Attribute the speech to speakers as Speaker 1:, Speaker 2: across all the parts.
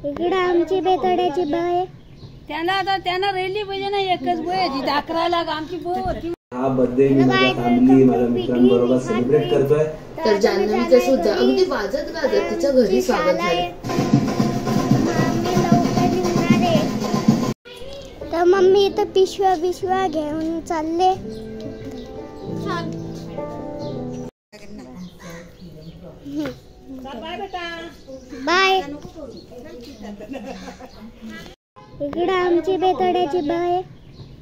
Speaker 1: इकडे आमची बेतड्याची बाय
Speaker 2: त्यांना रेली पाहिजे ना एकच बोयाची 11 लाख आमची बो होती।
Speaker 3: हा बर्थडे मी माझ्या फॅमिली माझ्या मित्रांबरोबर सेलिब्रेट करतोय।
Speaker 4: तर जान्हवीचं सुद्धा अगदी वाजत गाजत तिच्या घरी स्वागत झाले।
Speaker 1: तर मम्मी इथं पिशव्या घेऊन चालले। बाय। इकडे आमची बेतड्याची बाय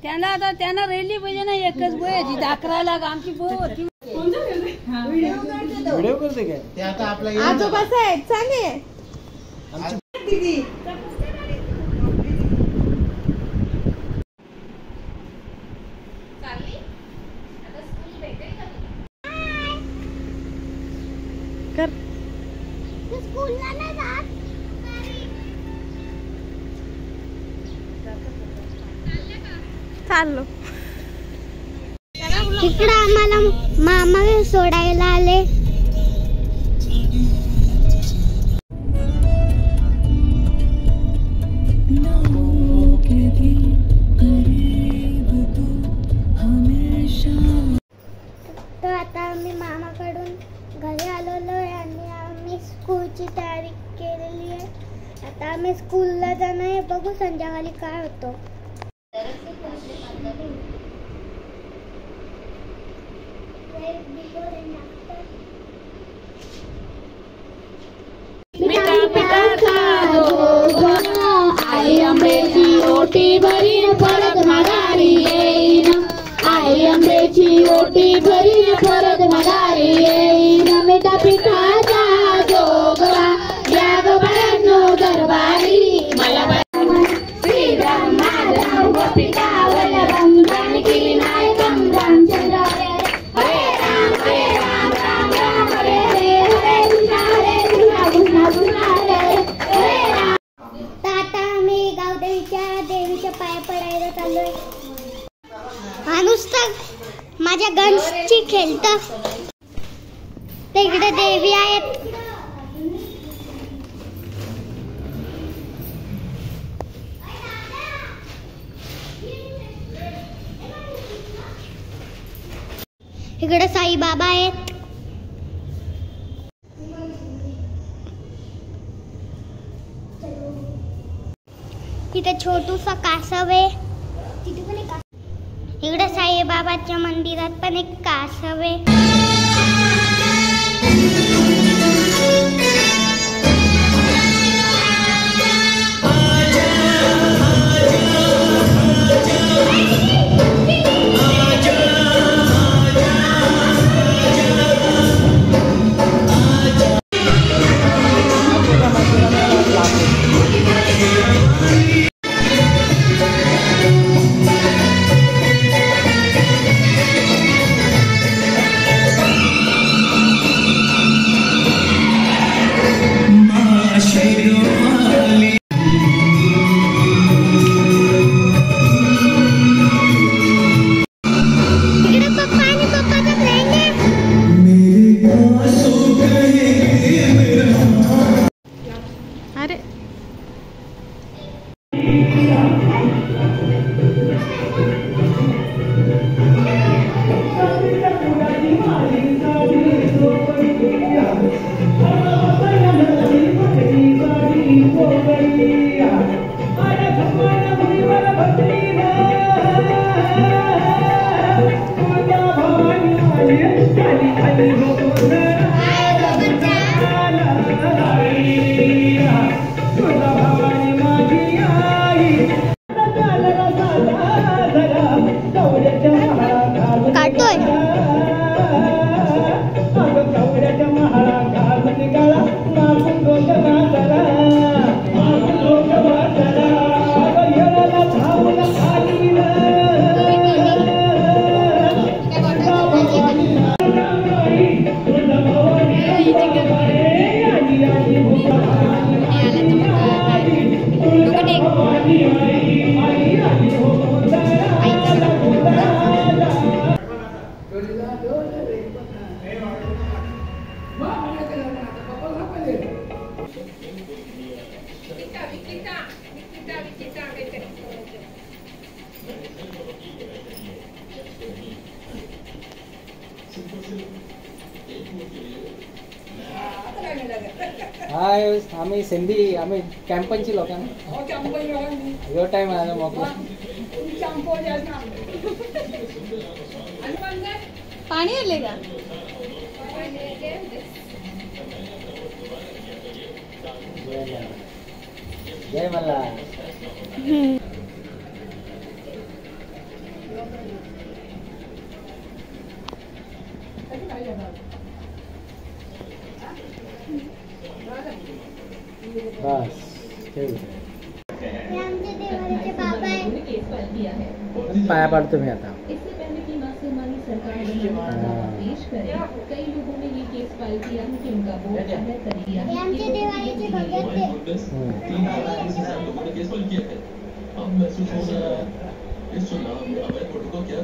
Speaker 2: त्यांना रेली पाहिजे ना एकच बोयाची 11 लाख आमची बो होती।
Speaker 3: व्हिडिओ करते काय ते आता आपला
Speaker 2: आजोबाच आहे चांगले दीदी चालली आता स्कूल भेटेल का कर
Speaker 1: स्कूलला नाही जात
Speaker 2: चाललो।
Speaker 1: इकडे आम्हाला मामा सोडायला आले। तर आता आम्ही मामाकडून घरी आलेलो आहे आणि आम्ही स्कूलची तयारी केलेली आहे। आता आम्ही स्कूलला जाणार आहे, बघू संध्याकाळी काय होतं।
Speaker 4: आई आंब्याची ओटी भरीन परत माघारी येईन। आई आंब्याची ओटी भरीन परत माघारी येईन। मिठा पिठाचा जोगवा या गबाळ्यांनो दरबारी मला श्रीराम माधव गोपिकावल जानकी नायकं रामचंद्र हरे राम राम राम हरे हरे हरे कृष्णा कृष्णा हरे हरे राम।
Speaker 1: तर आता आम्ही देवीच्या पाया पडायला चाललोय। माणूस तर माझ्या गन्सची खेळतं। तिकडे देवी आहेत। इकडे साई बाबा आहेत। इथे छोटूसा कासव आहे। इकडे साईबाबाच्या मंदिरात पण एक कासव आहे।
Speaker 5: हाय आम्ही सिंधी आम्ही कॅम्पनची लोकांना यो टाइम आला मोकळा
Speaker 2: पाणी आले का
Speaker 5: जय मल्हार बस ठेव
Speaker 1: हे आमचे देवाचे बाबा आहे.
Speaker 5: पाया पाडतो मी आता
Speaker 6: इससे पहले कि मासूमानी सरकार बनाने का दावा पेश करे, कई लोगों ने ये केस फाइल किया है कि उनका वोट अदा कर दिया
Speaker 1: हे
Speaker 6: है।
Speaker 1: आमचे देवाचे भगत आहे.
Speaker 5: हम्म.
Speaker 7: अब महसूस हो रहा है इस चुनाव में अवैध वोटों का क्या